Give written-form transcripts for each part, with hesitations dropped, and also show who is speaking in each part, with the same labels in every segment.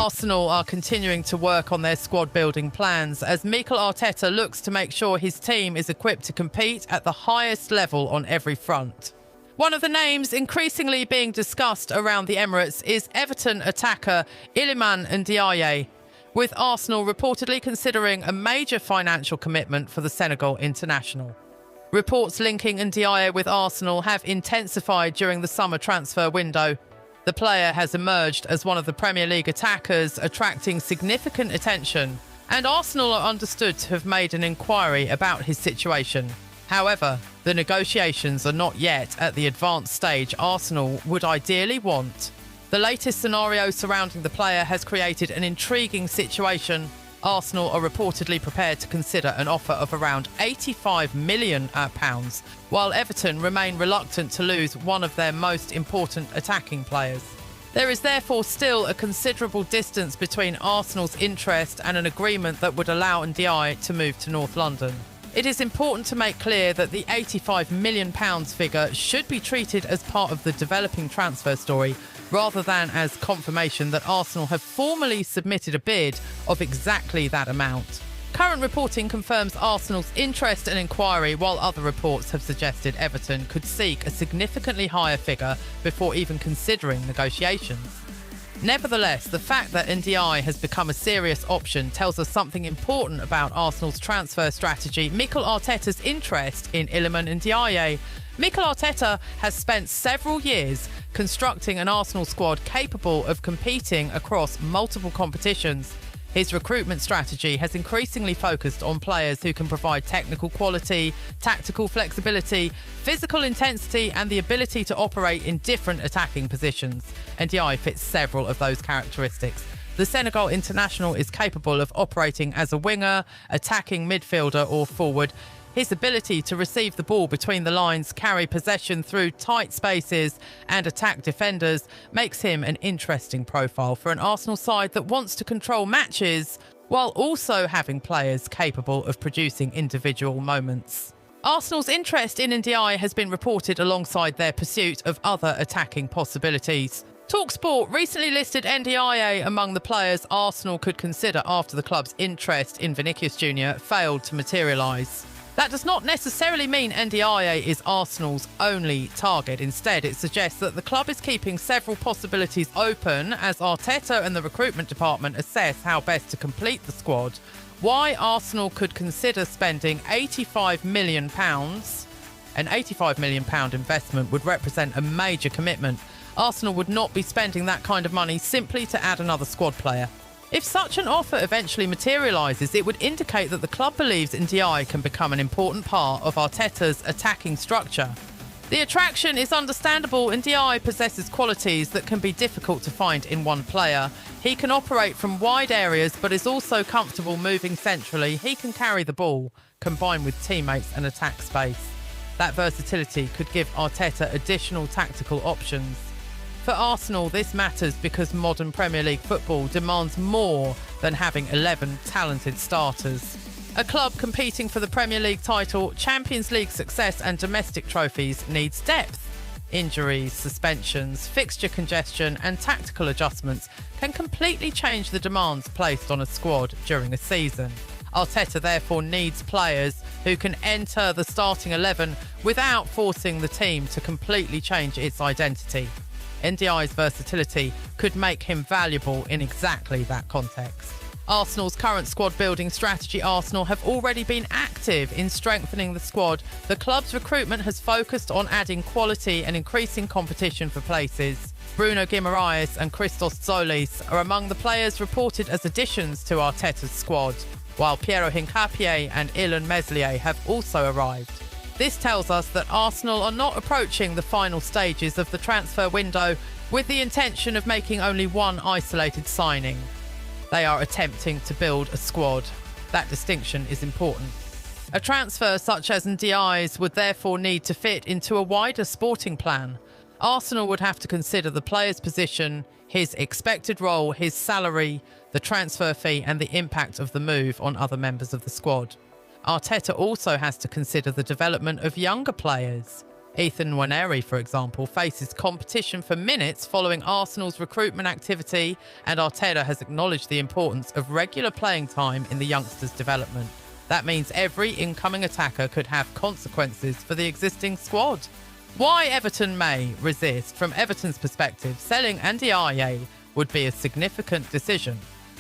Speaker 1: Arsenal are continuing to work on their squad-building plans as Mikel Arteta looks to make sure his team is equipped to compete at the highest level on every front. One of the names increasingly being discussed around the Emirates is Everton attacker Iliman Ndiaye, with Arsenal reportedly considering a major financial commitment for the Senegal international. Reports linking Ndiaye with Arsenal have intensified during the summer transfer window. The player has emerged as one of the Premier League attackers, attracting significant attention, and Arsenal are understood to have made an inquiry about his situation. However, the negotiations are not yet at the advanced stage Arsenal would ideally want. The latest scenario surrounding the player has created an intriguing situation. Arsenal are reportedly prepared to consider an offer of around £85 million, while Everton remain reluctant to lose one of their most important attacking players. There is therefore still a considerable distance between Arsenal's interest and an agreement that would allow Ndiaye to move to North London. It is important to make clear that the £85 million figure should be treated as part of the developing transfer story, rather than as confirmation that Arsenal have formally submitted a bid of exactly that amount. Current reporting confirms Arsenal's interest and inquiry, while other reports have suggested Everton could seek a significantly higher figure before even considering negotiations. Nevertheless, the fact that Ndiaye has become a serious option tells us something important about Arsenal's transfer strategy. Mikel Arteta's interest in Iliman Ndiaye. Mikel Arteta has spent several years constructing an Arsenal squad capable of competing across multiple competitions. His recruitment strategy has increasingly focused on players who can provide technical quality, tactical flexibility, physical intensity, and the ability to operate in different attacking positions. Ndiaye fits several of those characteristics. The Senegal international is capable of operating as a winger, attacking midfielder, or forward. His ability to receive the ball between the lines, carry possession through tight spaces, and attack defenders makes him an interesting profile for an Arsenal side that wants to control matches while also having players capable of producing individual moments. Arsenal's interest in Ndiaye has been reported alongside their pursuit of other attacking possibilities. TalkSport recently listed Ndiaye among the players Arsenal could consider after the club's interest in Vinicius Jr. failed to materialise. That does not necessarily mean Ndiaye is Arsenal's only target. Instead, it suggests that the club is keeping several possibilities open as Arteta and the recruitment department assess how best to complete the squad. Why Arsenal could consider spending £85 million. An £85 million investment would represent a major commitment. Arsenal would not be spending that kind of money simply to add another squad player. If such an offer eventually materialises, it would indicate that the club believes Ndiaye can become an important part of Arteta's attacking structure. The attraction is understandable. Ndiaye possesses qualities that can be difficult to find in one player. He can operate from wide areas but is also comfortable moving centrally. He can carry the ball, combined with teammates and attack space. That versatility could give Arteta additional tactical options. For Arsenal, this matters because modern Premier League football demands more than having 11 talented starters. A club competing for the Premier League title, Champions League success and domestic trophies needs depth. Injuries, suspensions, fixture congestion and tactical adjustments can completely change the demands placed on a squad during a season. Arteta therefore needs players who can enter the starting 11 without forcing the team to completely change its identity. Ndiaye's versatility could make him valuable in exactly that context. Arsenal's current squad-building strategy. Arsenal have already been active in strengthening the squad. The club's recruitment has focused on adding quality and increasing competition for places. Bruno Guimaraes and Christos Zolis are among the players reported as additions to Arteta's squad, while Piero Hincapié and Illan Meslier have also arrived. This tells us that Arsenal are not approaching the final stages of the transfer window with the intention of making only one isolated signing. They are attempting to build a squad. That distinction is important. A transfer such as Ndiaye's would therefore need to fit into a wider sporting plan. Arsenal would have to consider the player's position, his expected role, his salary, the transfer fee and the impact of the move on other members of the squad. Arteta also has to consider the development of younger players. Ethan Nwaneri, for example, faces competition for minutes following Arsenal's recruitment activity, and Arteta has acknowledged the importance of regular playing time in the youngsters' development. That means every incoming attacker could have consequences for the existing squad. Why Everton may resist? From Everton's perspective, selling Ndiaye would be a significant decision.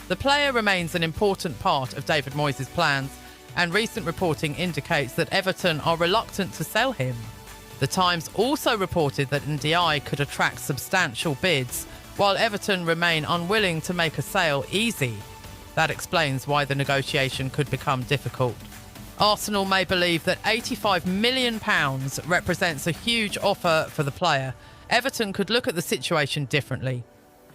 Speaker 1: The player remains an important part of David Moyes' plans, and recent reporting indicates that Everton are reluctant to sell him. The Times also reported that Ndiaye could attract substantial bids, while Everton remain unwilling to make a sale easy. That explains why the negotiation could become difficult. Arsenal may believe that £85 million represents a huge offer for the player. Everton could look at the situation differently.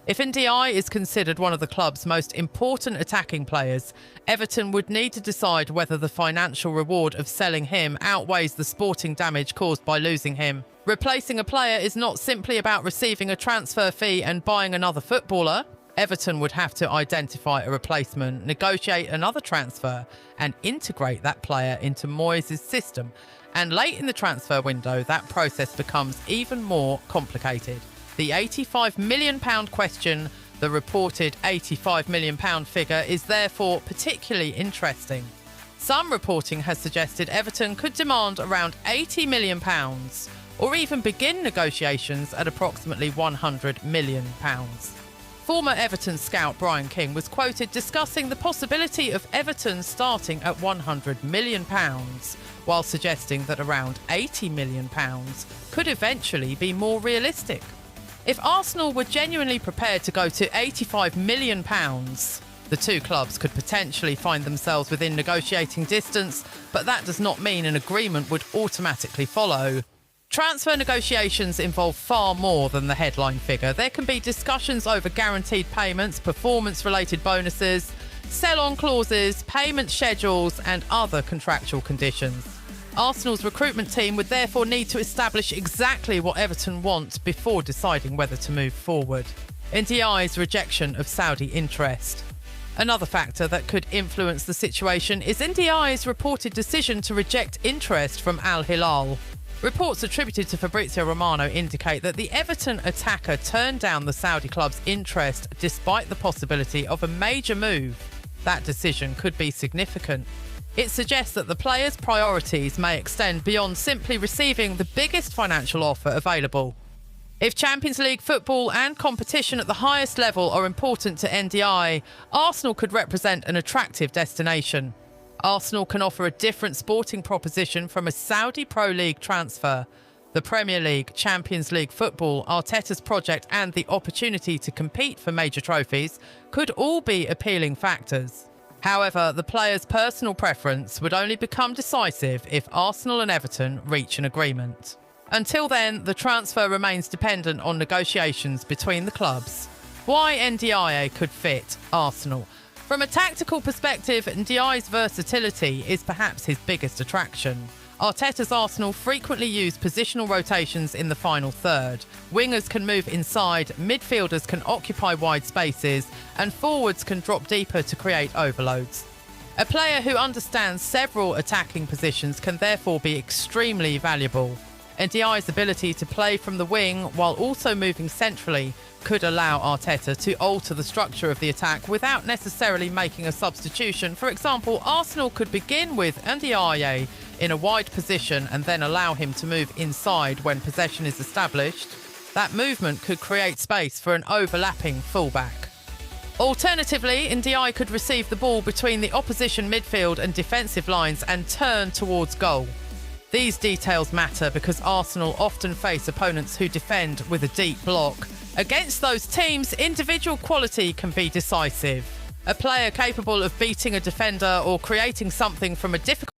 Speaker 1: If Ndiaye is considered one of the club's most important attacking players, Everton would need to decide whether the financial reward of selling him outweighs the sporting damage caused by losing him. Replacing a player is not simply about receiving a transfer fee and buying another footballer. Everton would have to identify a replacement, negotiate another transfer, and integrate that player into Moyes' system. And late in the transfer window, that process becomes even more complicated. The £85 million question, the reported £85 million figure, is therefore particularly interesting. Some reporting has suggested Everton could demand around £80 million, or even begin negotiations at approximately £100 million. Former Everton scout Brian King was quoted discussing the possibility of Everton starting at £100 million, while suggesting that around £80 million could eventually be more realistic. If Arsenal were genuinely prepared to go to £85 million, the two clubs could potentially find themselves within negotiating distance, but that does not mean an agreement would automatically follow. Transfer negotiations involve far more than the headline figure. There can be discussions over guaranteed payments, performance-related bonuses, sell-on clauses, payment schedules, and other contractual conditions. Arsenal's recruitment team would therefore need to establish exactly what Everton want before deciding whether to move forward. Ndiaye's rejection of Saudi interest. Another factor that could influence the situation is Ndiaye's reported decision to reject interest from Al Hilal. Reports attributed to Fabrizio Romano indicate that the Everton attacker turned down the Saudi club's interest despite the possibility of a major move. That decision could be significant. It suggests that the player's priorities may extend beyond simply receiving the biggest financial offer available. If Champions League football and competition at the highest level are important to Ndiaye, Arsenal could represent an attractive destination. Arsenal can offer a different sporting proposition from a Saudi Pro League transfer. The Premier League, Champions League football, Arteta's project, and the opportunity to compete for major trophies could all be appealing factors. However, the player's personal preference would only become decisive if Arsenal and Everton reach an agreement. Until then, the transfer remains dependent on negotiations between the clubs. Why Ndiaye could fit Arsenal? From a tactical perspective, Ndiaye's versatility is perhaps his biggest attraction. Arteta's Arsenal frequently use positional rotations in the final third. Wingers can move inside, midfielders can occupy wide spaces, and forwards can drop deeper to create overloads. A player who understands several attacking positions can therefore be extremely valuable. Ndiaye's ability to play from the wing while also moving centrally could allow Arteta to alter the structure of the attack without necessarily making a substitution. For example, Arsenal could begin with Ndiaye in a wide position and then allow him to move inside when possession is established. That movement could create space for an overlapping fullback. Alternatively, Ndiaye could receive the ball between the opposition midfield and defensive lines and turn towards goal. These details matter because Arsenal often face opponents who defend with a deep block. Against those teams, individual quality can be decisive. A player capable of beating a defender or creating something from a difficult